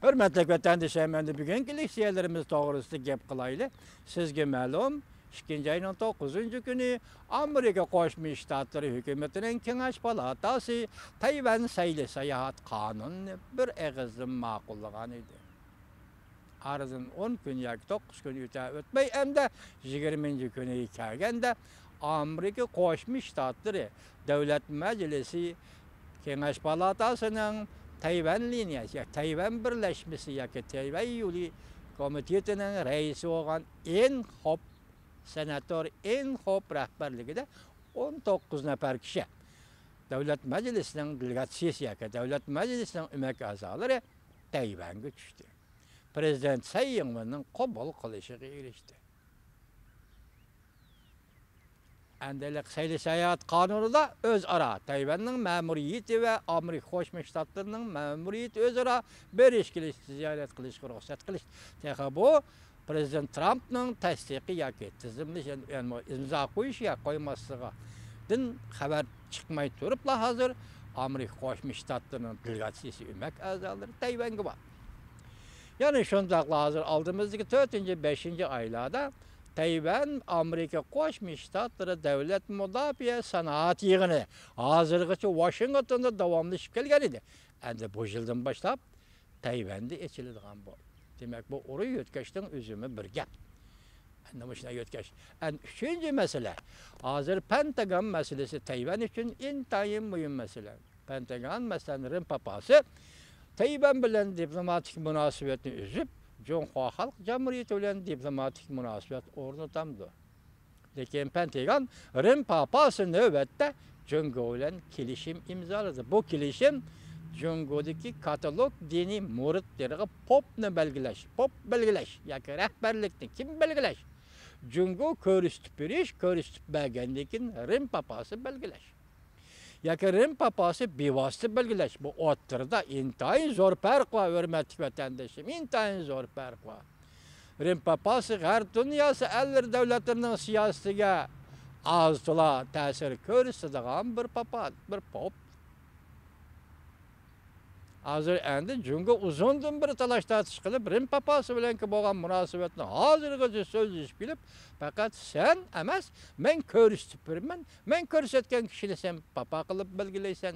Hürmetli vatandaşlarım, endi bugungi leksiyalarimiz to'g'risida gap qilaylik. Sizga ma'lum, 2 ayning 9-kuni Amerika Qo'shma Shtatlari hukumatining Kengash palatasi Tayvan sayli sayohat qonunini bir og'izdan ma'qullagan edi. Aradan 10 kun yoki 9 kun o'tmay, hamda 20-kuni kelganda Amerika Qo'shma Shtatlari Davlat Majlisi Kengash palatasining Tayvan liniyasi, Tayvan birleşmesi yoki Tayvan yo'li komitetining raisi bo'lgan eng ko'p senator, eng ko'p rahbarligida 19 nafar kishi Davlat Majlisining delegatsiyasi yoki Davlat Majlisining umak a'zolari Tayvanga tushdi. Prezident Tsai Ing-wenning qabul qilishiga erishdi. Endilik sayli sayohat qonunida o'zaro Tayvanning ma'muriyati va Amerika Qo'shma Shtatlarining ma'muriyati o'zaro berish kelish ziyorat qilishga ruxsat qilish. Bu Prezident Trumpning tasdiqi yoki tizimlash, ya'ni imzo qo'yish yoki qo'ymasligidan xabar chiqmay turibla hozir Amerika Qo'shma Shtatlarining delegatsiyasi umak a'zolari Tayvanga bor. Ya'ni shundaqla hozir oldimizdagi 4-5 oylarda Tayvan Amerika Qo'shma Shtatlari davlat mudofaa sanoat yig'ini hozirgacha Washingtonda davomlashib kelgan edi. Endi bu yildan boshlab Tayvanda ochiladigan bo'ldi. Demak, bu urush o'tkazishdan o'zimi bir gap. Endi shunday o'tkazish. Endi uchinchi masala, hozir Pentagon masalasi Tayvan uchun intayin muhim masala. Pentagon masalan Rim papasi Tayvan bilan diplomatik munosabatni uzib, Jonghua Xalq Jamhuriyati bilan diplomatik munosabat o'rnatamdi. Lekin Pentagon Rim papasi navbatda Jongo bilan kelishim imzoladi. Bu kelishim Jongodagi katalog diniy muridlariga popni belgilash yoki rahbarlikni kim belgilash? Jongo ko'rsatib berish, ko'rsatib bergandan keyin Rim papasi belgilash. Yoki Rim papasi bevosita belgilash. Bu o'rtada intayin zo'r farq bor, hurmatli vatandoshim, intayin zo'r farq bor. Rim papasi g'arb dunyosi allar davlatlarining siyosatiga ozto'la ta'sir ko'rsatadigan bir papa, bir pop. Hozir endi Jongo uzundan bir talash-tartish qilib, Rim papasi bilan bo'lgan munosabatni hozirgacha so'zlashib kelib, faqat sen emas, men ko'rsatib beraman, men ko'rsatgan kishini sen papa qilib belgilaysan.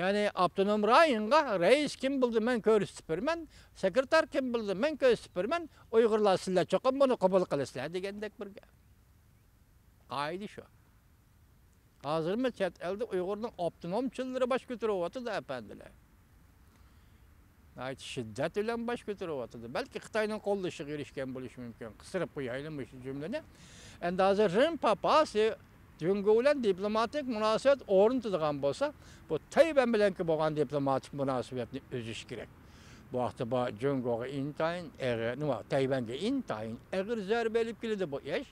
Ya'ni avtonom rayonga rais kim bo'ldi, men ko'rsatib beraman, sekretar kim bo'ldi, men ko'rsatib beraman, Uyg'urlar sizlar cho'qib buni qabul qilasizlar degandek bir gap. Qoida shu. Hozirmi chet elda Uyg'urning avtonomchilari bosh ko'taryapti apandilar. Shiddat bilan bosh ko'taryapti. Balki Xitoyning qo'llashiga erishgan bo'lishi mumkin. Qisirib qo'yaylik shu jumlani. Endi hozir Rim papasi Jongo bilan diplomatik munosabat o'rnatadigan bo'lsa, bu Tayvan bilan bo'lgan diplomatik munosabatni uzish kerak. Bu vaqtda bu Jongoga intayin, Tayvanga intayin og'ir zarba olib keladi bu ish.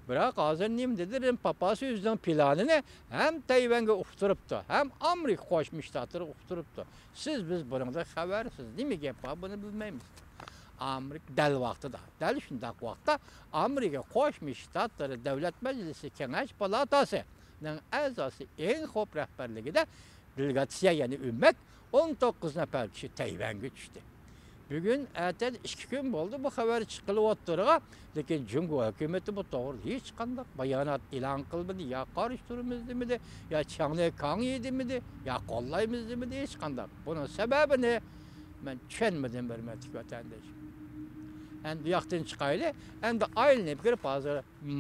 Biroq hozir nima dedi? Rim papasi o'zining planini ham Tayvanga uqtiribdi, ham Amerika Qo'shma Shtatlari uqtiribdi. Siz biz buningdan xabarsiz. Nima gap bor, buni bilmaymiz. Amerika dal vaqtida, dal shunday vaqtda Amerika Qo'shma Shtatlari Davlat Majlisi Kengash palatasining a'zosi eng ko'p rahbarligida delegatsiya, ya'ni umak 19 nafar kishi Tayvanga tushdi. Bugun ertadan 2 kun bo'ldi bu xabar chiqilyaptiriga, lekin Jongo hukumati bu to'g'ri hech qanday bayonot e'lon qilmadi, ya qarshi turimiz demidi, ya changni kang yedimidi, ya qo'llaymiz demidi, hech qanday. Buning sababini men tushunmadim, hurmatli vatandoshlar. Endi bu yoqdan chiqaylik, endi aylanib kirib hozir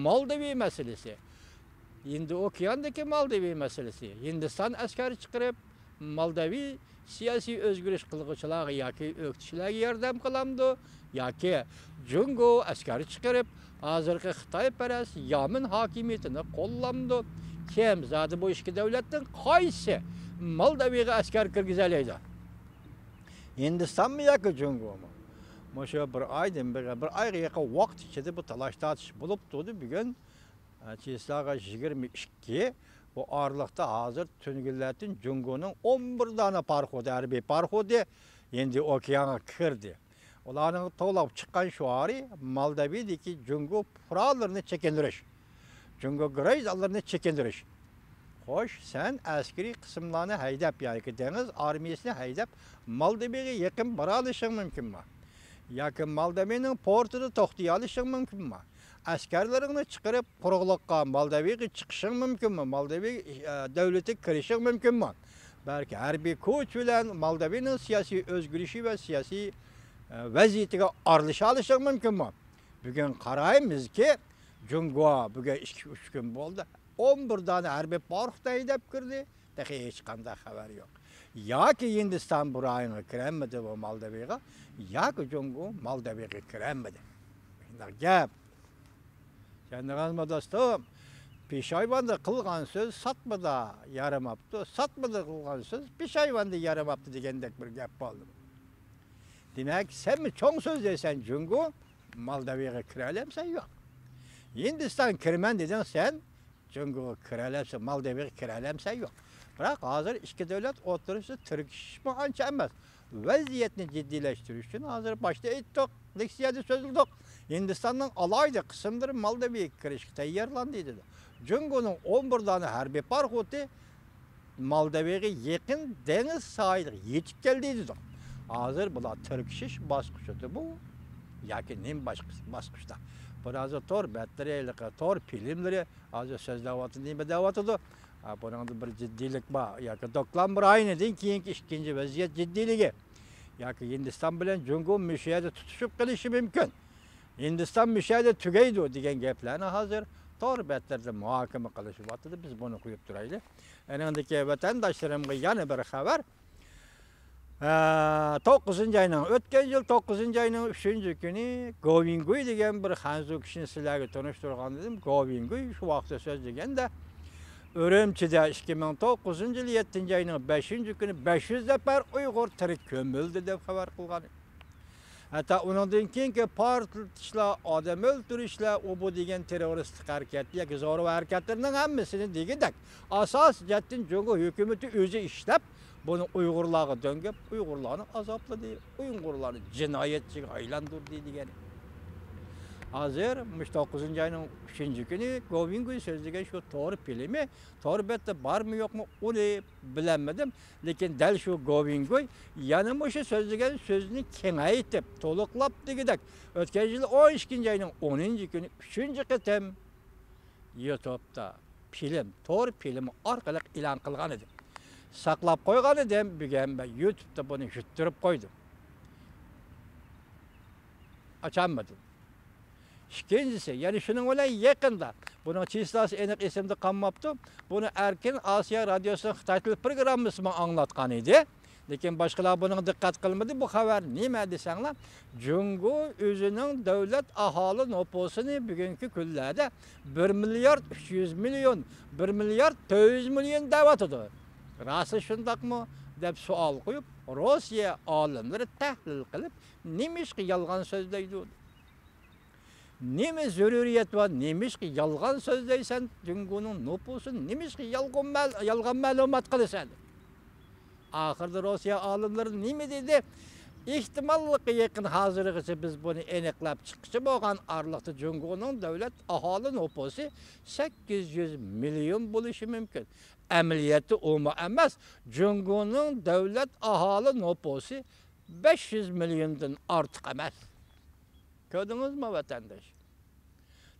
Moldaviya masalasi. Endi okeandagi Moldaviya masalasi. Hindiston askari chiqarib Moldaviya siyosiy o'zgarish qilg'uvchilarga yoki o'qitishlarga yordam qilamdi, yoki Jongo askari chiqarib hozirgi Xitoyparast Yaman hokimiyatini qo'llamdi. Kim zodi bu ikki davlatdan qaysi Moldaviyaga askar kirgizalaydi? Hindistonmi yoki Jongomi? Mana bir oydan bir oyga yaqin vaqt ichida bu talash-tartish bo'lib turdi. Bugun cheslaga 22 bu aralıqda hazır tüngüllətin Jongo'nun 11 tane parxodi, harbiy parxodi endi okeana kirdi. Onların to'lab chiqqan shuari Moldoviyadagi Jongo qurollarını çekindirish, Jongo greyzalarini çekindirish. Hoş, sen askeri kısımlarını haydap, yani ki deniz armiyasını haydap, Moldova'ya yakın bara alışın mümkün mü? Yakın Moldova'nın portunu toxtaya alışın mümkün mü? Askerlerini çıkarıp kurulukka Moldova'ya çıkışın mümkün mü? Moldova devleti kirişin mümkün mü? Belki her bir koç bilen Moldova'nın siyasi özgürlüğü ve siyasi vaziyetine arılışa alışın mümkün mü? Bugün qaraymiz ki, Cungo bugün 2-3 gün oldu. 11 tane harbiy parkda haydap kirdi, dahi hech qanday xabar yo'q. Yoki Hindiston burayını kiremedi bu Moldova'ya, yoki Cungo Moldova'ya kiremedi. Shunday gap. Kendiniz dostum, Peshayvanda qilgan so'z satmada yaramapti, satmada qilgan so'z Peshayvanda yaramapti degandek bir gap bo'ldi. Demek sen mi çok söz desen Cungo, Moldova'ya kiralemsen yok. Hindistan kirmen dedin sen, Cungo kiralemsen, Moldova'ya kiralemsen yok. Bırak hazır iki devlet oturuşu Türkişme anca emez. Vaziyetini ciddileştiriş için hazır başta ettik, leksiyada sözüldük. Hindistan'dan alaydı kısımdır Moldova'ya kiriş tayyarlandıydı. Cungo'nun 11 tane harbiy parxoti Moldova'ya yakın deniz sahili yetip geldiydi. Hazır bular Türkşiş baskıçıdı bu. Yakin nem baskıçta. Biraz tor batteriyalı tor filmleri hazır söz davatı neme davatıdı. Bunun bir ciddilik var. Yakin doklam bir aynı değil ki ikinci vaziyet ciddiliği. Yakin Hindistan bilen Cungo müşahede tutuşup kalışı mümkün. Hindistan müşahede tügeydi diyen geplerine hazır. Tor batteride muhakeme kılışı batıdı. Biz bunu koyup duraylı. Enindeki vatandaşlarımın yanı bir haber. 9 ayının ötken yıl 9 ayının 3. günü Govingoy degen bir Hanzu kişini sizlerge tanıştırgan dedim. Govingoy şu vakti söz degen de Örümçi'de 2009 yıl 7. ayının 5. günü 500 nefer Uygur tirik kömüldü deb haber kılgan. Hatta ondan keyinki partiyatçılar, adam öldürüşler, o bu degen teröristik hareketler, zoru hareketlerinin hammasini degedek asas jettin Cungo hükümeti özü işlep bunu Uygurlarga döngüp, Uygurlarni azaplı değil, Uygurlarni cinayetçi aylandırdı degeni. Hazır 9. ayının 3. günü Govingoy sözlügen şu doğru filmi, doğru bette var mı yok mu onu bilemedim. Lekin del şu Govingoy yanıma şu sözlügen sözünü kengaytip, toluklap degedek. Ötken yıl 12. ayının 10. günü 3. kıtem YouTube'da film, doğru filmi arkalık ilan kılgan edim. Saklap koygan edim, bugün ben YouTube'da bunu jutturup koydum. Açamadım. İkincisi, yani şunun olan yakında, bunun çizgisi enik isimde kalmaptı. Bunu Erkin Asya Radyosu'nun Xitay Tili programmasını anlatkan idi. Lekin başkalar bunun dikkat kılmadı. Bu haber nime desenler? Cungo özünün devlet ahali nüfusunu bugünkü küllerde 1 milyar 300 milyon, 1 milyar 400 milyon davatıdı. Rası şundak mı? Deb sual koyup, Rusya alimleri tahlil kılıp, nemiş ki yalgan sözdeydi. Neme zürüriyet var, nemiş ki yalgan sözdeysen, Cungo'nun nüfusu, nemiş ki yalgan malumat kılırsan. Ahırda Rusya alimleri neme dedi? İhtimallıkı yakın hazırlığı biz bunu eneklep çıkışı boğan arlıqtı Cungo'nun devlet ahali nüfusu 800 milyon buluşu mümkün. Əməliyyatı olma emas, Cungo'nun devlet ahali nüfusu 500 milyondan artık emas. Gördünüz mü vatandaş?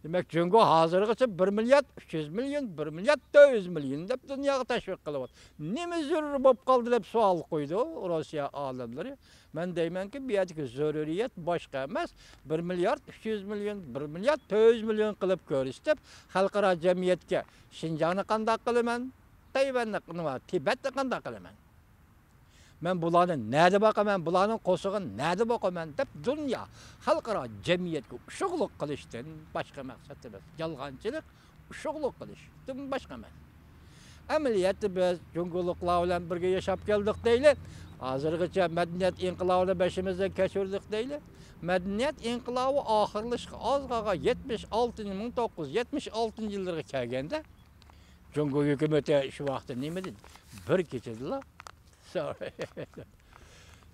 Demek Cungo hazırlığı 1 milyar 300 milyon, 1 milyar 400 milyon dep dünyaya teşvik kılıp. Neme zürür bop kaldı dep sual koydu Rusya alimleri. Ben deymen ki bir zürüriyet başka emas. 1 milyar 300 milyon, 1 milyar 400 milyon kılıp görüştüp halkara cemiyetke Şinjan'ı qanday kılımen, Tayvan'ı, Tibet'te qanday kılımen. Ben bulanın nerede bakamen, bulanın kosuğun nerede bakamen dep dünya halkara cemiyetke uşuqluk kılıştın başka maksat emas. Yalgancılık, uşuqluk kılıştın başka emas. Ameliyatı biz Cungoluklar bilen birge yaşap geldik deyli. Hazırgıça medeniyet inkılabını beşimizden keçirdik deyli. Medeniyet inkılabı ahırlışkı azgaga 1976 yıllarga kelgende Cungo hükümeti şu vakti neme dedi? Bir keçirdiler.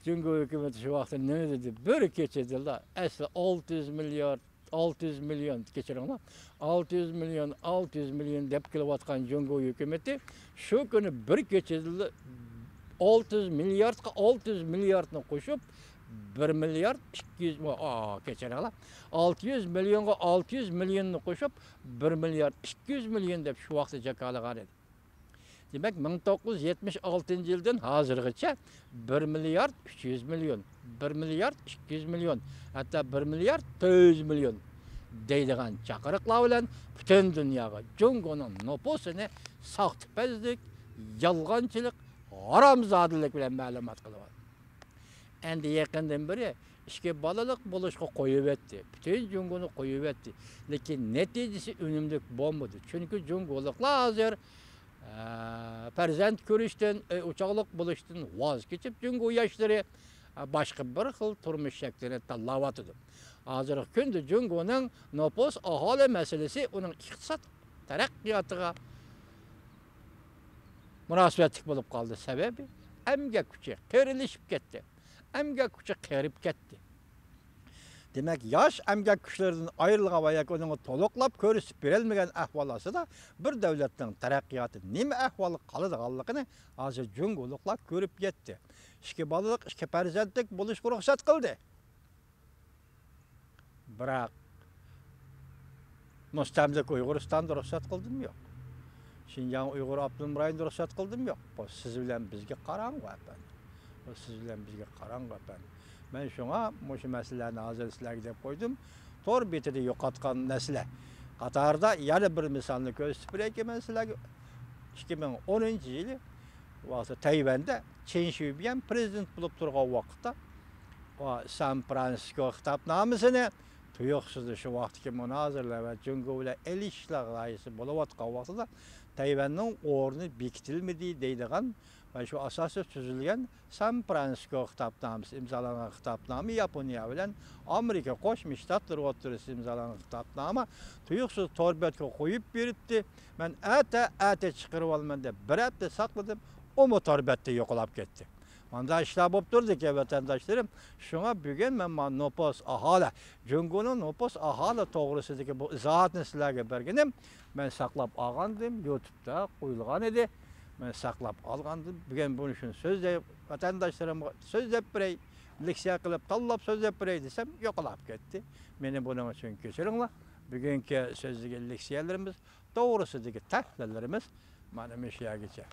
Cungo hükümeti şu vakti neme dedi? Bir keçirdiler. Aslı 600 milyar 600 milyon kechiringlar. 600 milyon deb kelayotgan Jungo hukumati shu kuni bir kechada 600 milyardni qo'shib 1 milyard 200 kechiringlar. 600 milyonni qo'shib 1 milyard 200 milyon deb shu vaqtda jakalagan edi. Demek 1976 yıldan hazırgıça 1 milyard 300 milyon, 1 milyard 200 milyon, hatta 1 milyard 400 milyon deydigan çakırıklar bilen bütün dünyaya Jungo'nun nüfusunu sahtipezlik, yalgancılık, haramzadılık bilen malumat kılıvar. Endi yakından biri işke balalık buluşku koyup etti. Bütün Jungo'nu koyup etti. Lekin neticesi önümlük bombadı. Çünkü Jungo'luklar hazır farzand ko'rishdan, uchoqliq bo'lishdan voz kechib, Jungo yoshlari boshqa bir xil turmush shaklini tanlayotdi. Hozirgi kunda Jungoning nopos aholi masalasi uning iqtisod taraqqiyotiga munosabatli bo'lib qoldi. Sababi emgak kuchi qerilishib ketdi. Emgak kuchi qerib ketdi. Demek yaş emgak güçlerinden ayrılgan veya onu toluklap körüsüp verilmegen ahvalası da bir devletin terakkiyatı nime ahvalı kalıdığanlıqını azı Jungoluklar görüp yetti. İşki balılık, işki perzentlik buluşku ruhsat kıldı. Bırak Mustamlik Uyguristan'da ruhsat kıldım yok. Şinjan Uygur Abdülmuray'ın ruhsat kıldım yok. Bu siz bilen bizge karanğı efendim. Bu siz bilen bizge karanğı efendim. Ben şuna bu meselelerini hazır sizlerge dep koydum. Tor betide yo'qotgan nesle. Qatarda yana bir misalni ko'rsatib men sizlarga 2010-yili vaqtda Tayvanda Chen Shui-bian prezident bo'lib turgan vaqtda San Fransisko xitobnomasini tuyuqsiz shu vaqtdagi munozaralar va Jungo bilan elishlar g'oyasi bo'layotgan vaqtda Tayvanning o'rni bekitilmadi deydigan ve şu asası tüzülgen San Fransisko xitobnomasi imzalanan xitobnoma Yaponiya bilan Amerika Qo'shma Shtatlar o'rtasida imzalanan xitobnoma tuyuqsiz torbetga qo'yib beribdi. Men ata chiqarib olman deb bir hafta saqladim. O torbetda yo'qolib ketdi. Onda ishlar bo'lib turdi ki vatandaşlarım. Şuna bugun men nopos aholi, Jungoning nopos aholi to'g'risidagi bu izohatni sizlarga berganim. Men saqlab olgandim, YouTube'da qo'yilgan edi. Ben saklap algandım. Bugün bunun için sözleyip, vatandaşlarıma sözleyip birey, leksiya kılıp, tallap sözleyip birey desem yo'qolib ketdi. Meni bunun için kechiringlar. Bugünkü sözlü leksiyalarımız, doğrusidagi tahlillerimiz mana shu yergacha.